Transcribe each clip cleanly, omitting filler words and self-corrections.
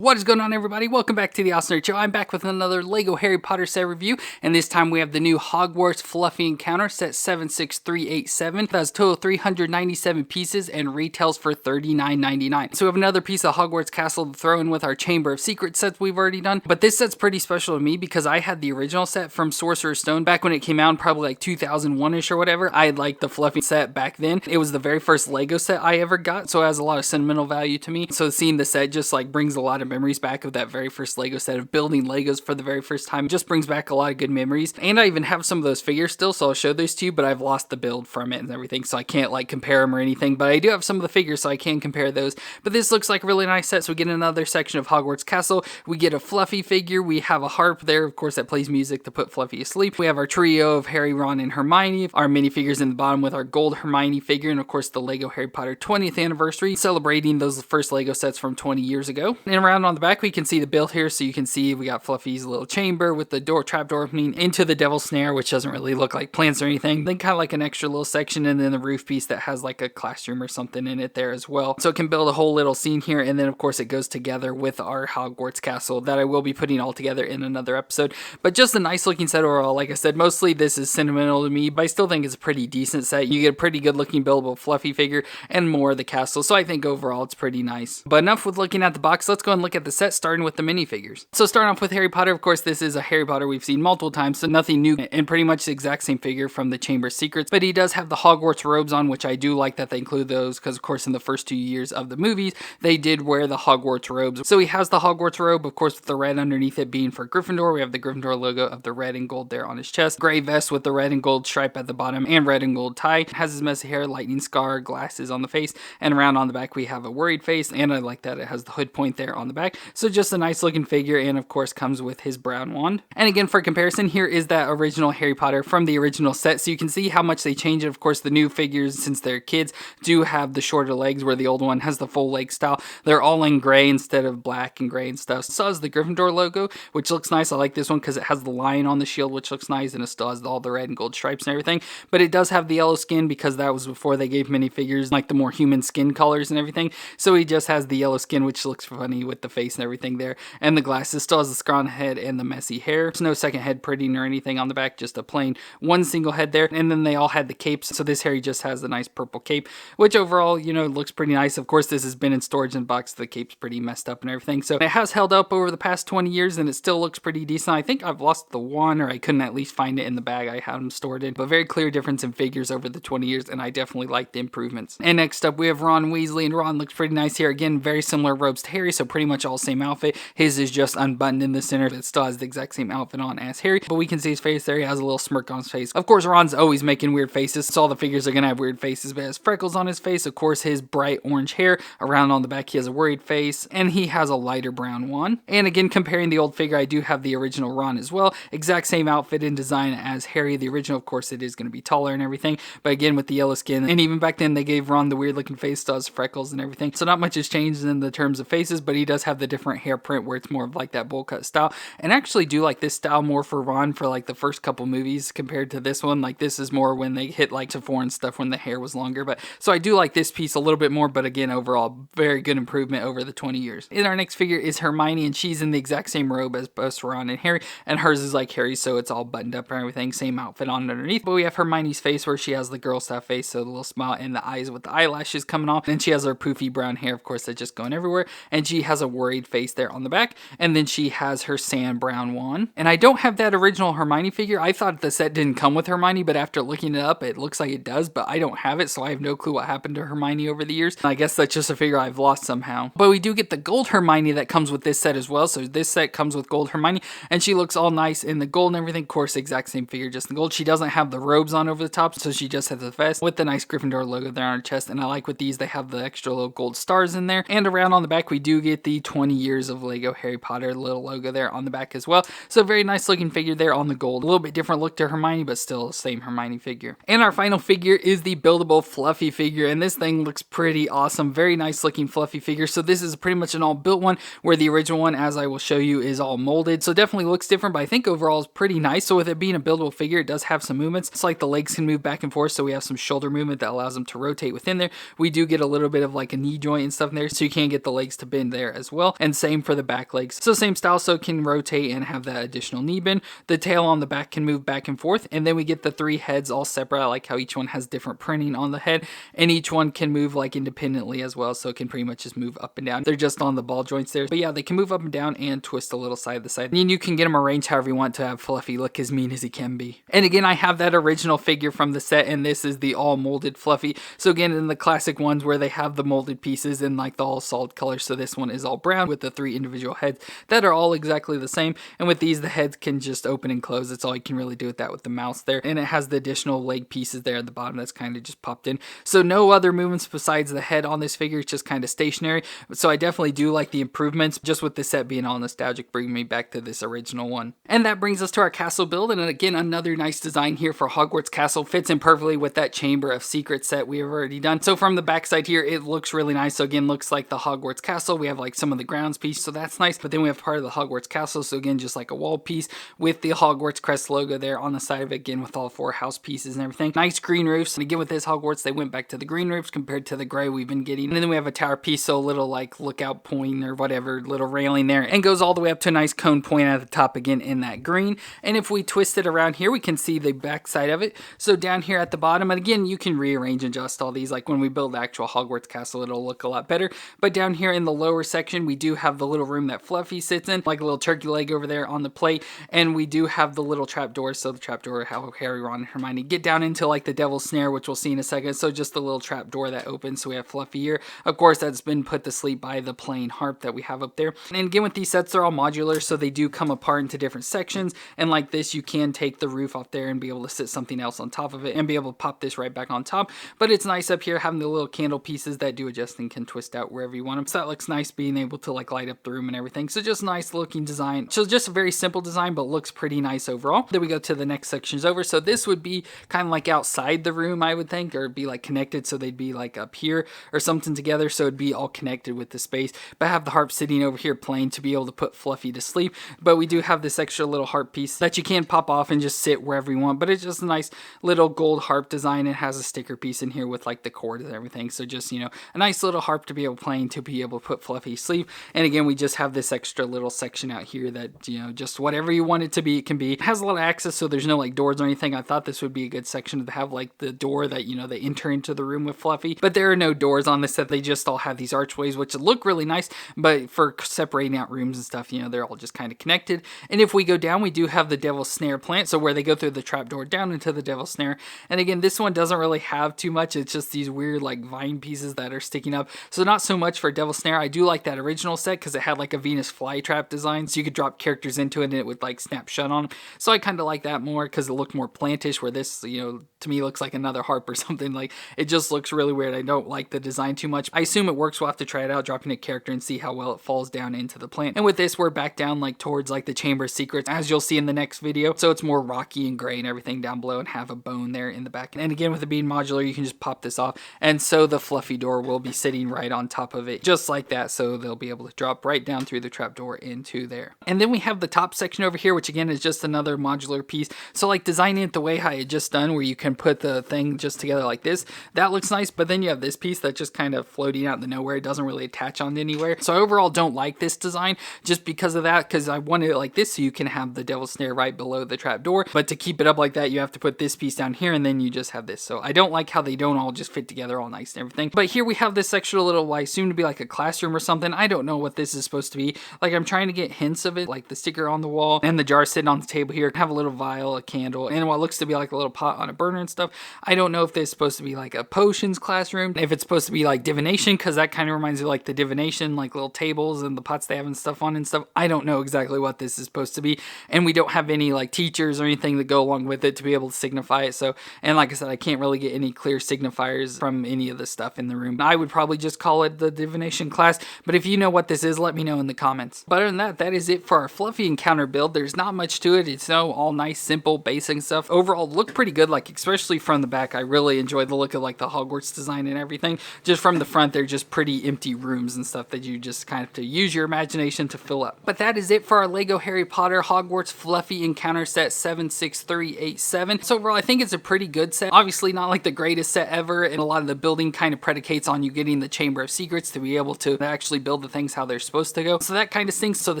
What is going on, everybody? Welcome back to the FallenRedZeo. I'm back with another LEGO Harry Potter set review, and this time we have the new Hogwarts Fluffy Encounter set 76387. That has a total of 397 pieces and retails for $39.99. So we have another piece of Hogwarts Castle to throw in with our Chamber of Secrets sets we've already done, but this set's pretty special to me because I had the original set from Sorcerer's Stone back when it came out in probably like 2001-ish or whatever. I had like the Fluffy set back then. It was the very first LEGO set I ever got, so it has a lot of sentimental value to me. So seeing the set just like brings a lot of memories back of that very first LEGO set of building Legos for the very first time. It just brings back a lot of good memories. And I even have some of those figures still, so I'll show those to you, but I've lost the build from it and everything, so I can't like compare them or anything, but I do have some of the figures, so I can compare those. But this looks like a really nice set. So we get another section of Hogwarts Castle. We get a Fluffy figure. We have a harp there, of course, that plays music to put Fluffy asleep. We have our trio of Harry, Ron, and Hermione. Our minifigures in the bottom with our Gold Hermione figure, and of course the LEGO Harry Potter 20th anniversary, celebrating those first LEGO sets from 20 years ago. And around on the back, we can see the build here, so you can see we got Fluffy's little chamber with the trapdoor opening into the Devil's Snare, which doesn't really look like plants or anything. Then kind of like an extra little section, and then the roof piece that has like a classroom or something in it there as well. So it can build a whole little scene here, and then of course it goes together with our Hogwarts Castle that I will be putting all together in another episode. But just a nice looking set overall. Like I said, mostly this is sentimental to me, but I still think it's a pretty decent set. You get a pretty good looking buildable Fluffy figure and more of the castle, so I think overall it's pretty nice. But enough with looking at the box, let's go and look at the set, starting with the minifigures. So starting off with Harry Potter, of course this is a Harry Potter we've seen multiple times, so nothing new, and pretty much the exact same figure from the Chamber of Secrets, but he does have the Hogwarts robes on, which I do like that they include those, because of course in the first 2 years of the movies they did wear the Hogwarts robes. So he has the Hogwarts robe, of course, with the red underneath it being for Gryffindor. We have the Gryffindor logo of the red and gold there on his chest, gray vest with the red and gold stripe at the bottom, and red and gold tie. Has his messy hair, lightning scar, glasses on the face, and around on the back we have a worried face, and I like that it has the hood point there on the back. So just a nice looking figure, and of course comes with his brown wand. And again, for comparison, here is that original Harry Potter from the original set, so you can see how much they change it. Of course, the new figures, since they're kids, do have the shorter legs, where the old one has the full leg style. They're all in gray instead of black and gray and stuff. So has the Gryffindor logo, which looks nice. I like this one because it has the lion on the shield, which looks nice, and it still has all the red and gold stripes and everything. But it does have the yellow skin, because that was before they gave minifigures like the more human skin colors and everything. So he just has the yellow skin, which looks funny with the face and everything there. And the glasses, still has the scar on the head and the messy hair. There's no second head printing or anything on the back, just a plain one single head there. And then they all had the capes, so this Harry just has the nice purple cape, which overall, you know, looks pretty nice. Of course, this has been in storage in the box. The cape's pretty messed up and everything, so it has held up over the past 20 years, and it still looks pretty decent. I think I've lost the one, or I couldn't at least find it in the bag I had them stored in, but very clear difference in figures over the 20 years, and I definitely like the improvements. And next up, we have Ron Weasley, and Ron looks pretty nice here. Again, very similar robes to Harry, so pretty much all same outfit. His is just unbuttoned in the center. It still has the exact same outfit on as Harry, but we can see his face there. He has a little smirk on his face. Of course, Ron's always making weird faces, so all the figures are gonna have weird faces, but he has freckles on his face. Of course, his bright orange hair. Around on the back, he has a worried face, and he has a lighter brown one. And again, comparing the old figure, I do have the original Ron as well. Exact same outfit and design as Harry. The original, of course, it is going to be taller and everything, but again, with the yellow skin. And even back then, they gave Ron the weird looking face, still has freckles and everything. So not much has changed in the terms of faces, but he does have the different hair print where it's more of like that bowl cut style. And I actually do like this style more for Ron for like the first couple movies compared to this one. Like this is more when they hit like to foreign stuff when the hair was longer. But so I do like this piece a little bit more, but again, overall, very good improvement over the 20 years. And our next figure is Hermione, and she's in the exact same robe as both Ron and Harry, and hers is like Harry's, so it's all buttoned up and everything, same outfit on underneath. But we have Hermione's face, where she has the girl stuff face, so the little smile and the eyes with the eyelashes coming off, and she has her poofy brown hair, of course, that's just going everywhere, and she has a worried face there on the back, and then she has her sand brown wand. And I don't have that original Hermione figure. I thought the set didn't come with Hermione, but after looking it up, it looks like it does, but I don't have it, so I have no clue what happened to Hermione over the years. I guess that's just a figure I've lost somehow. But we do get the Gold Hermione that comes with this set as well, so this set comes with Gold Hermione, and she looks all nice in the gold and everything. Of course, exact same figure, just in gold. She doesn't have the robes on over the top, so she just has the vest with the nice Gryffindor logo there on her chest, and I like with these, they have the extra little gold stars in there. And around on the back, we do get the 20 years of LEGO Harry Potter little logo there on the back as well. So very nice looking figure there on the gold. A little bit different look to Hermione, but still the same Hermione figure. And our final figure is the buildable Fluffy figure, and this thing looks pretty awesome. Very nice looking Fluffy figure. So this is pretty much an all built one, where the original one, as I will show you, is all molded. So definitely looks different, but I think overall is pretty nice. So with it being a buildable figure, it does have some movements. It's like the legs can move back and forth, so we have some shoulder movement that allows them to rotate within there. We do get a little bit of like a knee joint and stuff in there, so you can get the legs to bend there as as well, and same for the back legs. So same style, so it can rotate and have that additional knee bend. The tail on the back can move back and forth, and then we get the 3 heads all separate. I like how each one has different printing on the head, and each one can move like independently as well, so it can pretty much just move up and down. They're just on the ball joints there, but yeah, they can move up and down and twist a little side to side, and you can get them arranged however you want to have Fluffy look as mean as he can be. And again, I have that original figure from the set, and this is the all molded Fluffy. So again, in the classic ones where they have the molded pieces in like the all solid colors, so this one is all brown with the 3 individual heads that are all exactly the same. And with these, the heads can just open and close. That's all you can really do with that with the mouse there. And it has the additional leg pieces there at the bottom that's kind of just popped in. So no other movements besides the head on this figure. It's just kind of stationary. So I definitely do like the improvements, just with the set being all nostalgic, bringing me back to this original one. And that brings us to our castle build. And again, another nice design here for Hogwarts Castle. Fits in perfectly with that Chamber of Secrets set we have already done. So from the back side here, it looks really nice. So again, looks like the Hogwarts Castle. We have like some of the grounds piece, so that's nice. But then we have part of the Hogwarts Castle. So again, just like a wall piece with the Hogwarts crest logo there on the side of it, again with all 4 house pieces and everything. Nice green roofs. And again, with this Hogwarts, they went back to the green roofs compared to the gray we've been getting. And then we have a tower piece, so a little like lookout point or whatever, little railing there, and goes all the way up to a nice cone point at the top again in that green. And if we twist it around here, we can see the back side of it. So down here at the bottom, and again, you can rearrange and adjust all these. Like when we build the actual Hogwarts Castle, it'll look a lot better. But down here in the lower section, we do have the little room that Fluffy sits in, like a little turkey leg over there on the plate. And we do have the little trapdoor. So the trapdoor, how Harry, Ron, and Hermione get down into like the Devil's Snare, which we'll see in a second. So just the little trapdoor that opens. So we have Fluffy here. Of course, that's been put to sleep by the plain harp that we have up there. And again, with these sets, they're all modular, so they do come apart into different sections. And like this, you can take the roof off there and be able to sit something else on top of it and be able to pop this right back on top. But it's nice up here having the little candle pieces that do adjust and can twist out wherever you want them. So that looks nice, being able to like light up the room and everything. So just nice looking design. So just a very simple design, but looks pretty nice overall. Then we go to the next sections over. So this would be kind of like outside the room, I would think, or be like connected. So they'd be like up here or something together. So it'd be all connected with the space. But I have the harp sitting over here playing to be able to put Fluffy to sleep. But we do have this extra little harp piece that you can pop off and just sit wherever you want. But it's just a nice little gold harp design. It has a sticker piece in here with like the cord and everything. So just, you know, a nice little harp to be able to play to be able to put Fluffy to sleep. And again, we just have this extra little section out here that, you know, just whatever you want it to be, it can be. It has a lot of access, so there's no like doors or anything. I thought this would be a good section to have like the door that, you know, they enter into the room with Fluffy. But there are no doors on this set. They just all have these archways, which look really nice. But for separating out rooms and stuff, you know, they're all just kind of connected. And if we go down, we do have the Devil's Snare plant. So where they go through the trapdoor down into the Devil's Snare. And again, this one doesn't really have too much. It's just these weird like vine pieces that are sticking up. So not so much for Devil's Snare. I do like that original set because it had like a Venus flytrap design. So you could drop characters into it and it would like snap shut on them. So I kind of like that more because it looked more plantish, where this, you know, to me looks like another harp or something. Like it just looks really weird. I don't like the design too much. I assume it works. We'll have to try it out, dropping a character and see how well it falls down into the plant. And with this, we're back down like towards like the Chamber of Secrets, as you'll see in the next video. So it's more rocky and gray and everything down below, and have a bone there in the back. And again, with it being modular, you can just pop this off. And so the Fluffy door will be sitting right on top of it, just like that. So they'll be able to drop right down through the trapdoor into there. And then we have the top section over here, which again is just another modular piece. So like designing it the way I had just done, where you can put the thing just together like this, that looks nice. But then you have this piece that's just kind of floating out in the nowhere. It doesn't really attach on anywhere. So I overall don't like this design just because of that, because I wanted it like this so you can have the Devil's Snare right below the trapdoor. But to keep it up like that, you have to put this piece down here, and then you just have this. So I don't like how they don't all just fit together all nice and everything. But here we have this extra little, I assume to be like a classroom or something. I don't know what this is supposed to be. Like I'm trying to get hints of it, like the sticker on the wall and the jar sitting on the table here. Have a little vial, a candle, and what looks to be like a little pot on a burner and stuff. I don't know if this is supposed to be like a potions classroom, if it's supposed to be like divination, because that kind of reminds me of like the divination, like little tables and the pots they have and stuff on and stuff. I don't know exactly what this is supposed to be, and we don't have any like teachers or anything that go along with it to be able to signify it. So, and like I said, I can't really get any clear signifiers from any of the stuff in the room. I would probably just call it the divination class, but if you know what this is, let me know in the comments. But other than that, that is it for our Fluffy encounter build. There's not much to it. It's all nice, simple, basic stuff. Overall, look pretty good, like especially from the back. I really enjoyed the look of like the Hogwarts design and everything. Just from the front, they're just pretty empty rooms and stuff that you just kind of have to use your imagination to fill up. But that is it for our LEGO Harry Potter Hogwarts Fluffy encounter set 76387. So overall, I think it's a pretty good set. Obviously not like the greatest set ever, and a lot of the building kind of predicates on you getting the Chamber of Secrets to be able to actually build the things how they're supposed to go. So that kind of stinks. So the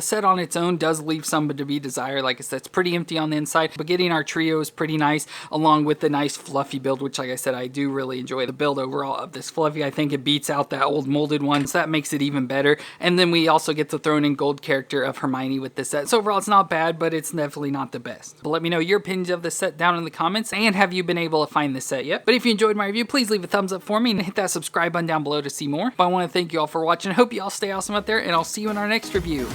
set on its own does leave some to be desired. Like I said, it's pretty empty on the inside, but getting our trio is pretty nice, along with the nice fluffy build, which like I said, I do really enjoy the build overall of this fluffy. I think it beats out that old molded one, so that makes it even better. And then we also get the thrown in gold character of Hermione with this set. So overall, it's not bad, but it's definitely not the best. But let me know your opinions of this set down in the comments, and have you been able to find this set yet? But if you enjoyed my review, please leave a thumbs up for me and hit that subscribe button down below to see more. But I want to thank you all for watching. I hope you all stay awesome out there, and I'll see you in our next review.